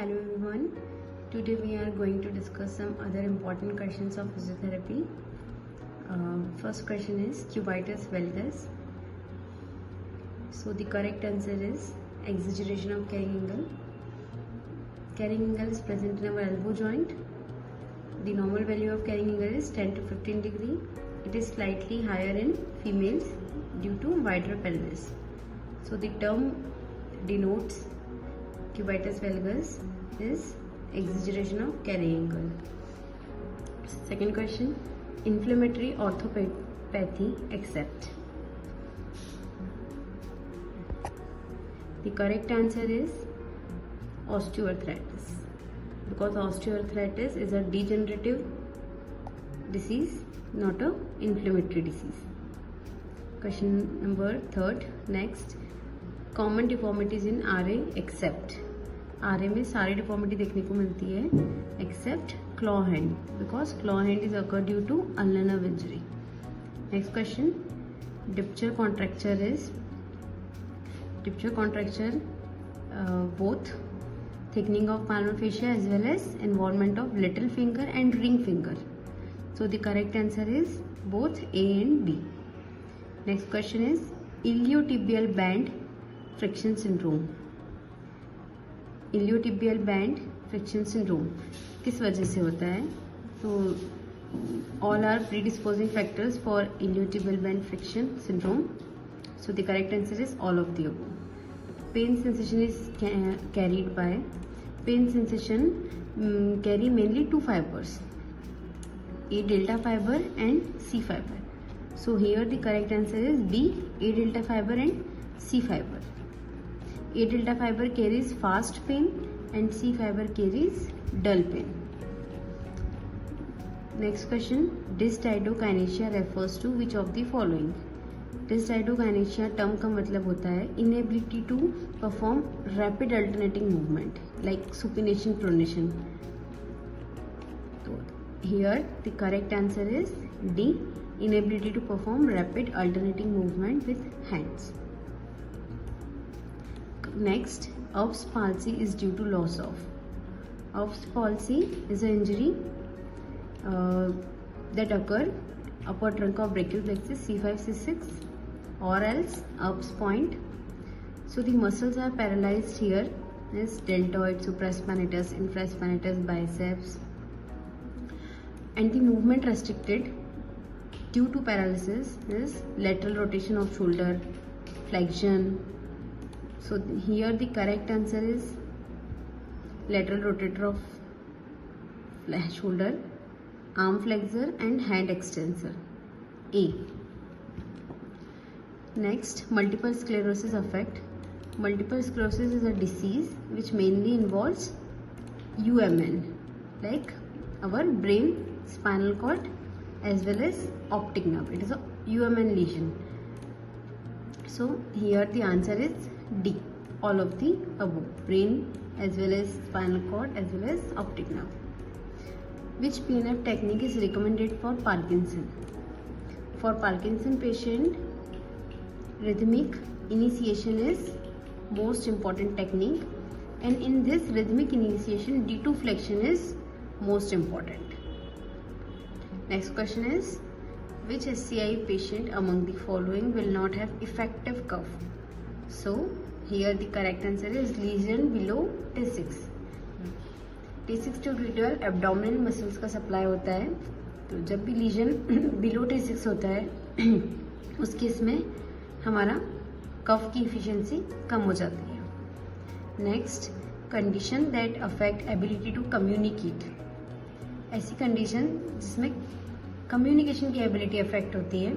Hello everyone. Today we are going to discuss some other important questions of physiotherapy. First question is cubitus valgus. So the correct answer is exaggeration of carrying angle. Carrying angle is present in our elbow joint. The normal value of carrying angle is 10 to 15 degree. It is slightly higher in females due to wider pelvis. So the term denotes cubitus valgus is exaggeration of carrying angle. Second question, inflammatory orthopathy except. The correct answer is osteoarthritis, because osteoarthritis is a degenerative disease, not a inflammatory disease. Question number third, next, common deformities in RA except. RA में सारी deformity देखने को मिलती है except claw hand, because claw hand is occur due to ulnar nerve injury. Next question, Dupuytren contracture both thickening of palmar fascia as well as involvement of little finger and ring finger. So the correct answer is both A and B. Next question is iliotibial band friction syndrome. Iliotibial band friction syndrome किस वजह से होता है? तो all are predisposing factors for iliotibial band friction syndrome. So the correct answer is all of the above. Pain sensation is carried by. Pain sensation carry mainly two fibres, A delta fiber and C fiber. So here the correct answer is B, A delta fiber and C fiber. A delta fiber carries fast pain and C fiber carries dull pain. Next question, dysdiadokinesia refers to which of the following? Dysdiadokinesia term का मतलब होता है inability to perform rapid alternating movement like supination, pronation. So here the correct answer is D, inability to perform rapid alternating movement with hands. Next, Erb's palsy is due to loss of. Erb's palsy is an injury that occur upper trunk of brachial plexus C5, C6 or else Erb's point. So the muscles are paralyzed here is deltoid, supraspinatus, infraspinatus, biceps, and the movement restricted due to paralysis is lateral rotation of shoulder, flexion. So here the correct answer is lateral rotator of shoulder, arm flexor and hand extensor, A. Next, multiple sclerosis affect. Multiple sclerosis is a disease which mainly involves UMN, like our brain, spinal cord as well as optic nerve. It is a UMN lesion. So here the answer is D, all of the above, brain as well as spinal cord as well as optic nerve. Which PNF technique is recommended for Parkinson? For Parkinson patient, rhythmic initiation is most important technique, and in this rhythmic initiation D2 flexion is most important. Next question is, which SCI patient among the following will not have effective cuff? So here the correct answer is lesion below T6. T6 to T12 abdominal muscles का supply होता है. तो जब भी legion below T6 होता है उस case में हमारा कफ की इफिशियंसी कम हो जाती है. Next, condition that affect ability to communicate. ऐसी कंडीशन जिसमें कम्युनिकेशन की एबिलिटी अफेक्ट होती है.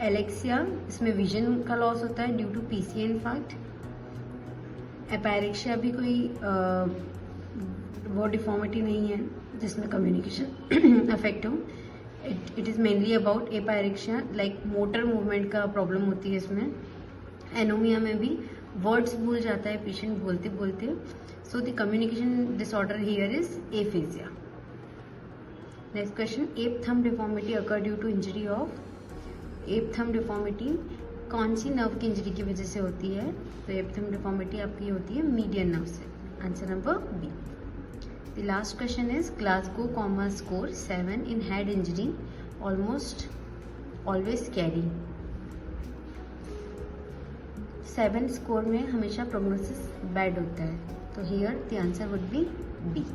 एलेक्सिया, इसमें विजन का लॉस होता है due to PCA infarct. Apraxia भी कोई वो डिफॉर्मिटी नहीं है जिसमें कम्युनिकेशन अफेक्ट हो. It is mainly about apraxia, like motor movement का प्रॉब्लम होती है इसमें. एनोमिया में भी वर्ड्स भूल जाता है पेशेंट बोलते बोलते. So the communication disorder here is aphasia. Next question, ape thumb deformity occur due to injury of. Ape thumb deformity कौन सी नर्व की इंजरी की वजह से होती है? तो एप थंब डिफॉर्मिटी आपकी होती है मीडियन नर्व से. Answer number B. The last question is Glasgow comma score 7 in head injury almost always carry. 7 score में हमेशा प्रोग्नोसिस बैड होता है, तो here the answer would be B.